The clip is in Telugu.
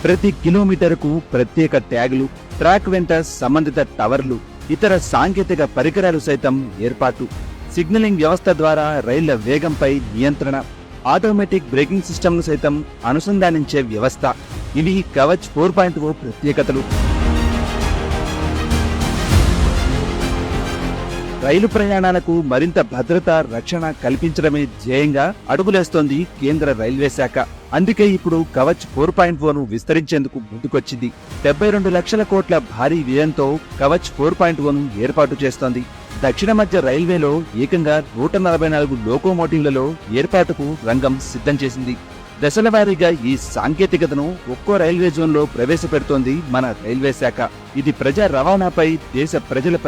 ప్రతి కిలోమీటరుకు ప్రత్యేక ట్యాగులు, ట్రాక్ వెంట సంబంధిత టవర్లు, ఇతర సాంకేతిక పరికరాలు సైతం ఏర్పాటు. సిగ్నలింగ్ వ్యవస్థ ద్వారా రైళ్ల వేగంపై నియంత్రణ, ఆటోమేటిక్ బ్రేకింగ్ సిస్టమ్ను సైతం అనుసంధానించే వ్యవస్థ. ఇవి కవచ్ 4.0 ప్రత్యేకతలు. రైలు ప్రయాణాలకు మరింత భద్రత, రక్షణ కల్పించడమే ధ్యేయంగా అడుగులేస్తోంది కేంద్ర రైల్వే శాఖ. అందుకే ఇప్పుడు కవచ్ 4.0ను విస్తరించేందుకు ముందుకొచ్చింది. 72 లక్షల కోట్ల భారీ వ్యయంతో కవచ్ 4.0ను ఏర్పాటు చేస్తోంది. దక్షిణ మధ్య రైల్వేలో ఏకంగా 144 లోకోమోటివ్లలో ఏర్పాటుకు రంగం సిద్ధం చేసింది. దశల వారీగా ఈ సాంకేతికతను ఒక్కో రైల్వే జోన్లో ప్రవేశపెడుతోంది మన రైల్వే శాఖ. ఇది ప్రజా రవాణాపై, దేశ ప్రజలపై